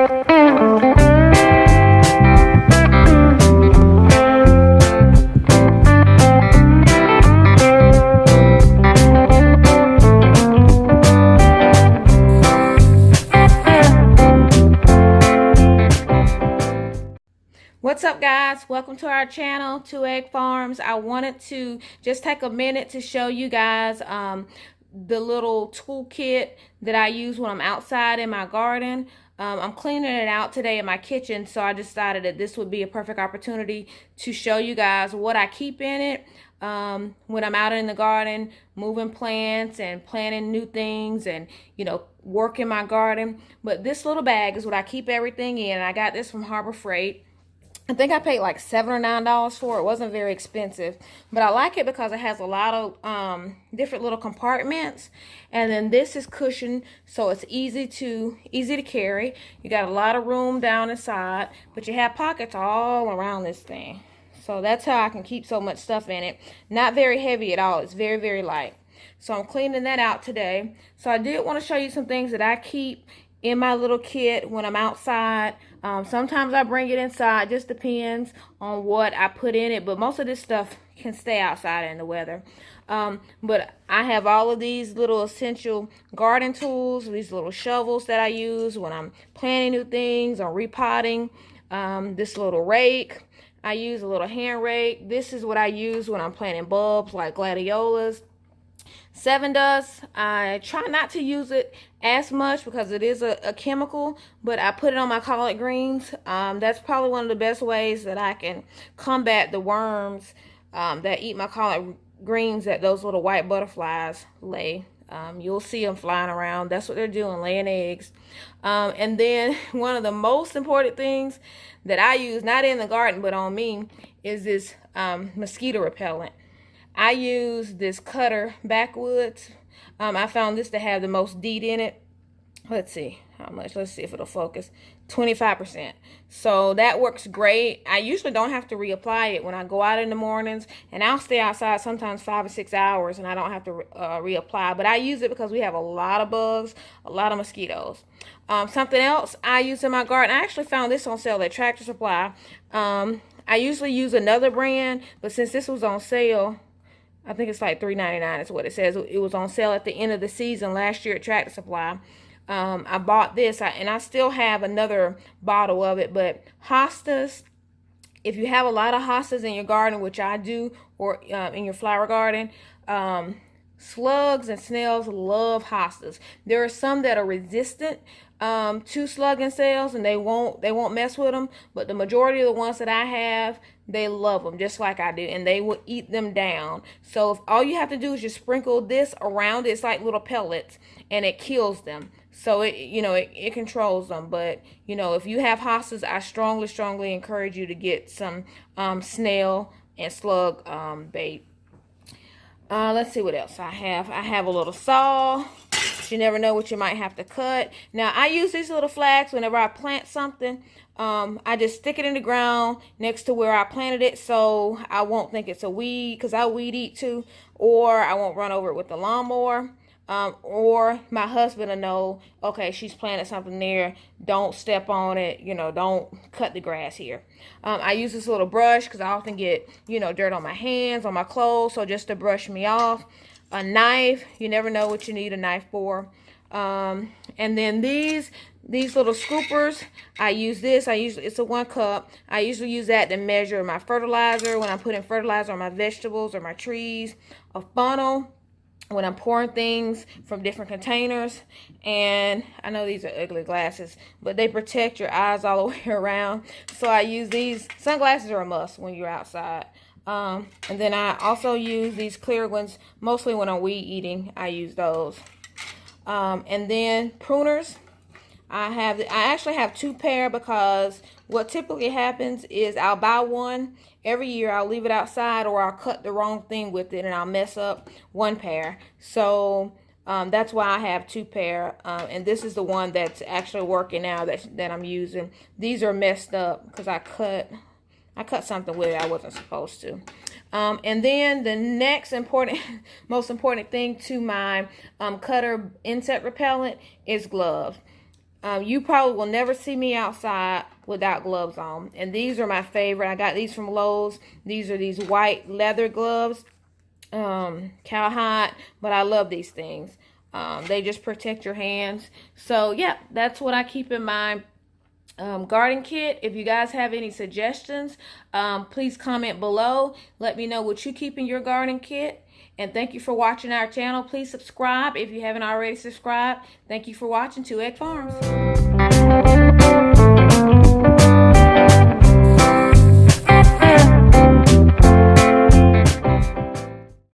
What's up, guys? Welcome to our channel, Two Egg Farms. I wanted to just take a minute to show you guys the little toolkit that I use when I'm outside in my garden. I'm cleaning it out today in my kitchen, so I decided that this would be a perfect opportunity to show you guys what I keep in it when I'm out in the garden, moving plants and planting new things and, you know, working my garden. But this little bag is what I keep everything in. I got this from Harbor Freight. I think I paid like $7 or $9 for it. It wasn't very expensive, but I like it because it has a lot of different little compartments, and then this is cushioned, so it's easy to carry. You got a lot of room down inside, but you have pockets all around this thing. So that's how I can keep so much stuff in it. Not very heavy at all. It's very, very light. So I'm cleaning that out today. So I did want to show you some things that I keep in my little kit when I'm outside. Sometimes I bring it inside, just depends on what I put in it, but most of this stuff can stay outside in the weather. But I have all of these little essential garden tools, these little shovels that I use when I'm planting new things or repotting. This little rake, I use a little hand rake. This is what I use when I'm planting bulbs like gladiolas. Sevin Dust, I try not to use it as much because it is a chemical, but I put it on my collard greens. That's probably one of the best ways that I can combat the worms that eat my collard greens that those little white butterflies lay. You'll see them flying around. That's what they're doing, laying eggs. And then one of the most important things that I use, not in the garden but on me, is this mosquito repellent. I use this Cutter Backwoods. I found this to have the most DEET in it. Let's see how much. Let's see if it'll focus. 25%. So that works great. I usually don't have to reapply it when I go out in the mornings, and I'll stay outside sometimes 5 or 6 hours and I don't have to reapply. But I use it because we have a lot of bugs, a lot of mosquitoes. Something else I use in my garden, I actually found this on sale at Tractor Supply. I usually use another brand, but since this was on sale, I think it's like $3.99 is what it says. It was on sale at the end of the season last year at Tractor Supply. I bought this, and I still have another bottle of it. But hostas, if you have a lot of hostas in your garden, which I do, or in your flower garden, slugs and snails love hostas. There are some that are resistant to slug and snails, and they won't mess with them. But the majority of the ones that I have, they love them just like I do, and they will eat them down. So if all you have to do is just sprinkle this around it, it's like little pellets, and it kills them. So it controls them. But if you have hostas, I strongly encourage you to get some snail and slug bait. Let's see what else I have. I have a little saw. You never know what you might have to cut. Now, I use these little flags whenever I plant something. I just stick it in the ground next to where I planted it, so I won't think it's a weed, because I weed eat too, or I won't run over it with the lawnmower. Or my husband will know, okay, she's planted something there, don't step on it, don't cut the grass here. I use this little brush because I often get, dirt on my hands, on my clothes, so just to brush me off. A knife, you never know what you need a knife for. And then these little scoopers, I use this. It's a 1 cup. I usually use that to measure my fertilizer when I'm putting fertilizer on my vegetables or my trees. A funnel when I'm pouring things from different containers. And I know these are ugly glasses, but they protect your eyes all the way around. So I use these. Sunglasses are a must when you're outside. And then I also use these clear ones, mostly when I'm weed eating. I use those. And then pruners. I actually have 2 pair, because what typically happens is I'll buy one every year, I'll leave it outside, or I'll cut the wrong thing with it and I'll mess up 1 pair. So that's why I have 2 pair. And this is the one that's actually working now that I'm using. These are messed up because I cut something with it I wasn't supposed to. And then the next most important thing to my Cutter insect repellent is gloves. You probably will never see me outside without gloves on. And these are my favorite. I got these from Lowe's. These are these white leather gloves, cowhide, but I love these things. They just protect your hands. So yeah, that's what I keep in my garden kit. If you guys have any suggestions, please comment below. Let me know what you keep in your garden kit. And thank you for watching our channel. Please subscribe if you haven't already subscribed. Thank you for watching 2 Egg Farms.